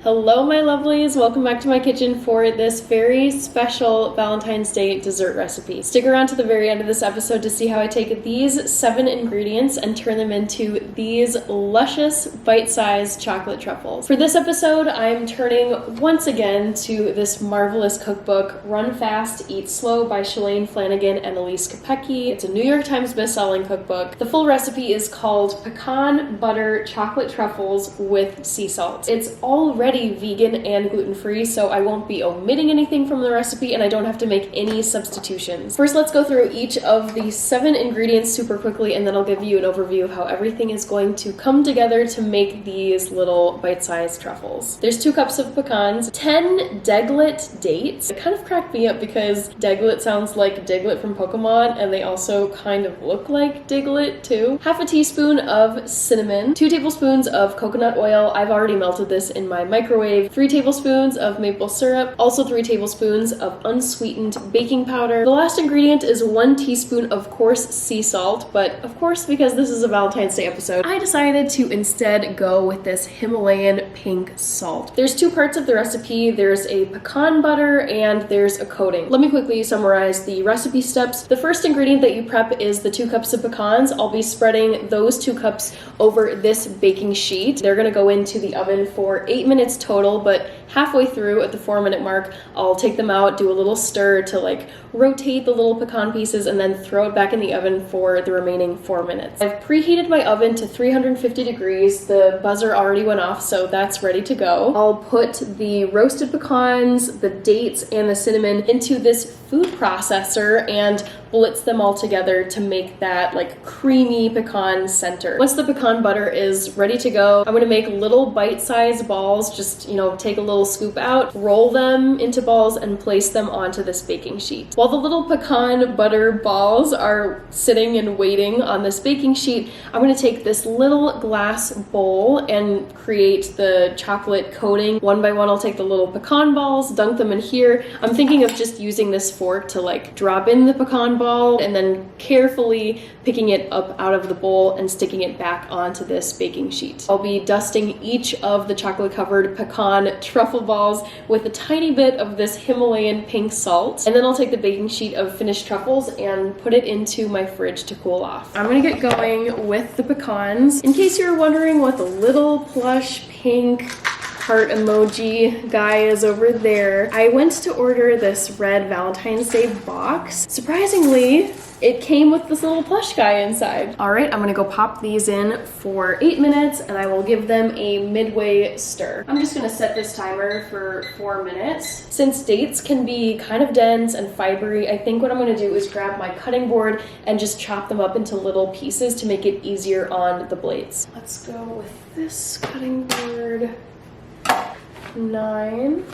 Hello my lovelies, welcome back to my kitchen for this very special Valentine's Day dessert recipe. Stick around to the very end of this episode to see how I take these 7 ingredients and turn them into these luscious bite-sized chocolate truffles. For this episode, I'm turning once again to this marvelous cookbook, Run Fast, Eat Slow by Shalane Flanagan and Elise Kopecky. It's a New York Times best-selling cookbook. The full recipe is called Pecan Butter Chocolate Truffles with Sea Salt. It's already vegan and gluten-free, so I won't be omitting anything from the recipe and I don't have to make any substitutions. First, let's go through each of the 7 ingredients super quickly and then I'll give you an overview of how everything is going to come together to make these little bite-sized truffles. There's 2 cups of pecans, 10 Deglet dates. It kind of cracked me up because Deglet sounds like Diglett from Pokemon and they also kind of look like Diglett too. Half a teaspoon of cinnamon, 2 tablespoons of coconut oil. I've already melted this in my microwave, 3 tablespoons of maple syrup, also 3 tablespoons of unsweetened baking powder. The last ingredient is 1 teaspoon of coarse sea salt, but of course, because this is a Valentine's Day episode, I decided to instead go with this Himalayan pink salt. There's 2 parts of the recipe. There's a pecan butter and there's a coating. Let me quickly summarize the recipe steps. The first ingredient that you prep is the 2 cups of pecans. I'll be spreading those 2 cups over this baking sheet. They're gonna go into the oven for 8 minutes total, but halfway through at the 4-minute mark, I'll take them out, do a little stir to like rotate the little pecan pieces, and then throw it back in the oven for the remaining 4 minutes. I've preheated my oven to 350 degrees. The buzzer already went off, so that's ready to go. I'll put the roasted pecans, the dates, and the cinnamon into this food processor and blitz them all together to make that like creamy pecan center. Once the pecan butter is ready to go, I'm gonna make little bite-sized balls. Just, take a little scoop out, roll them into balls, and place them onto this baking sheet. While the little pecan butter balls are sitting and waiting on this baking sheet, I'm gonna take this little glass bowl and create the chocolate coating. One by one, I'll take the little pecan balls, dunk them in here. I'm thinking of just using this fork to like drop in the pecan ball and then carefully picking it up out of the bowl and sticking it back onto this baking sheet. I'll be dusting each of the chocolate covered pecan truffle balls with a tiny bit of this Himalayan pink salt, and then I'll take the baking sheet of finished truffles and put it into my fridge to cool off. I'm gonna get going with the pecans. In case you're wondering what the little plush pink heart emoji guy is over there, I went to order this red Valentine's Day box. Surprisingly, it came with this little plush guy inside. All right, I'm gonna go pop these in for 8 minutes and I will give them a midway stir. I'm just gonna set this timer for 4 minutes. Since dates can be kind of dense and fibery, I think what I'm gonna do is grab my cutting board and just chop them up into little pieces to make it easier on the blades. Let's go with this cutting board. 9,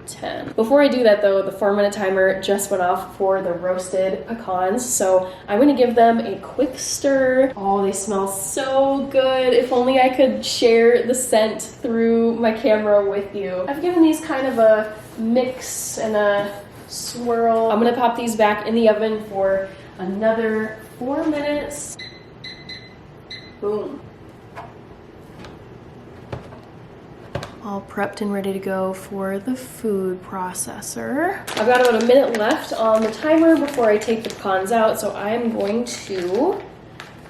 10. Before I do that though, the 4-minute timer just went off for the roasted pecans, so I'm gonna give them a quick stir. Oh, they smell so good. If only I could share the scent through my camera with you. I've given these kind of a mix and a swirl. I'm gonna pop these back in the oven for another 4 minutes. Boom. All prepped and ready to go for the food processor. I've got about a minute left on the timer before I take the pecans out, so I'm going to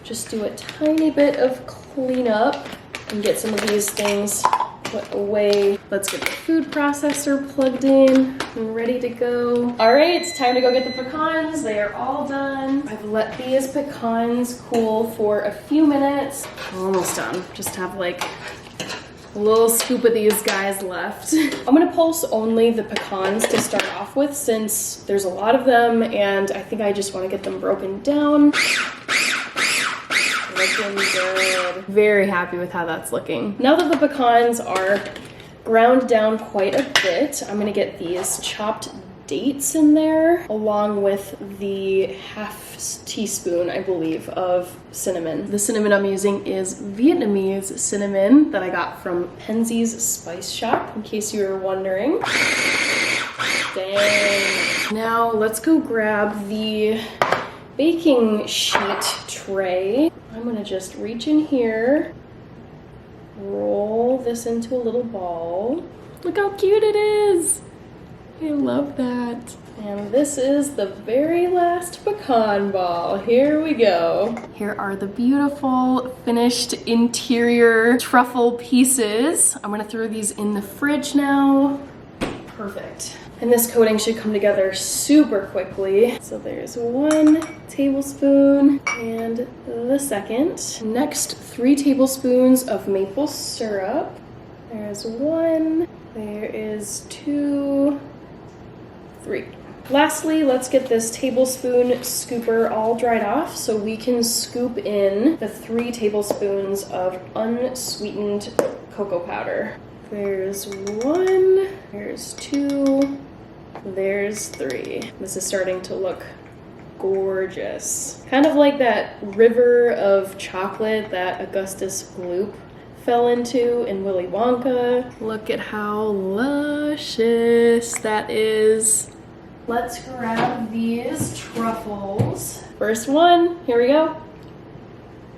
just do a tiny bit of cleanup and get some of these things put away. Let's get the food processor plugged in and ready to go. All right, it's time to go get the pecans. They are all done. I've let these pecans cool for a few minutes. Almost done. Just have like a little scoop of these guys left. I'm gonna pulse only the pecans to start off with since there's a lot of them and I think I just wanna get them broken down. Looking good. Very happy with how that's looking. Now that the pecans are ground down quite a bit, I'm gonna get these chopped dates in there along with the half teaspoon, I believe, of cinnamon. The cinnamon I'm using is Vietnamese cinnamon that I got from Penzi's Spice Shop, in case you were wondering. Dang. Now let's go grab the baking sheet tray. I'm gonna just reach in here roll this into a little ball. Look how cute it is. I love that. And this is the very last pecan ball. Here we go. Here are the beautiful finished interior truffle pieces. I'm gonna throw these in the fridge now. Perfect. And this coating should come together super quickly. So there's 1 tablespoon and the second. Next, 3 tablespoons of maple syrup. There's 1, there is 2, 3. Lastly, let's get this tablespoon scooper all dried off so we can scoop in the 3 tablespoons of unsweetened cocoa powder. There's 1, there's 2, there's 3. This is starting to look gorgeous. Kind of like that river of chocolate that Augustus Gloop fell into in Willy Wonka. Look at how luscious that is. Let's grab these truffles. First one, here we go.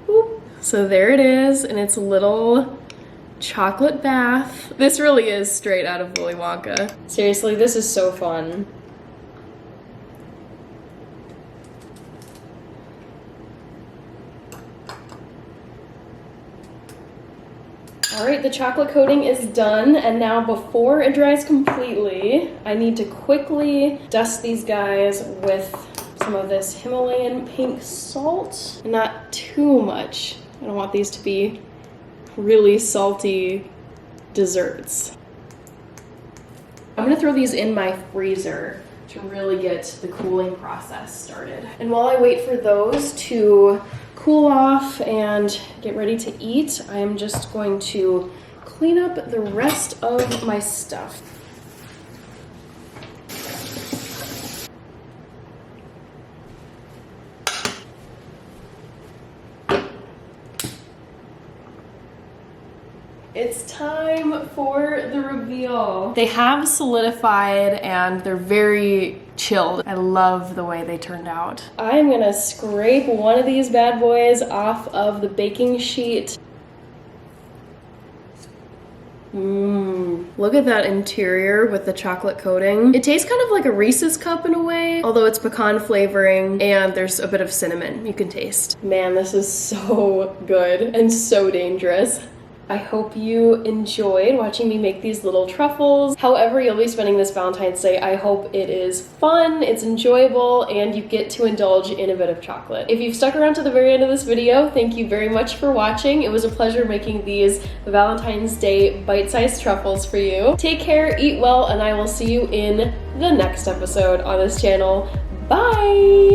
Whoop. So there it is, and it's a little chocolate bath. This really is straight out of Willy Wonka. Seriously, this is so fun. All right, the chocolate coating is done, and now before it dries completely, I need to quickly dust these guys with some of this Himalayan pink salt. Not too much. I don't want these to be really salty desserts. I'm gonna throw these in my freezer to really get the cooling process started. And while I wait for those to cool off and get ready to eat, I am just going to clean up the rest of my stuff. It's time for the reveal. They have solidified and they're very chilled. I love the way they turned out. I'm gonna scrape one of these bad boys off of the baking sheet. Look at that interior with the chocolate coating. It tastes kind of like a Reese's cup in a way, although it's pecan flavoring and there's a bit of cinnamon you can taste. Man, this is so good and so dangerous. I hope you enjoyed watching me make these little truffles. However you'll be spending this Valentine's Day, I hope it is fun, it's enjoyable, and you get to indulge in a bit of chocolate. If you've stuck around to the very end of this video, thank you very much for watching. It was a pleasure making these Valentine's Day bite-sized truffles for you. Take care, eat well, and I will see you in the next episode on this channel. Bye!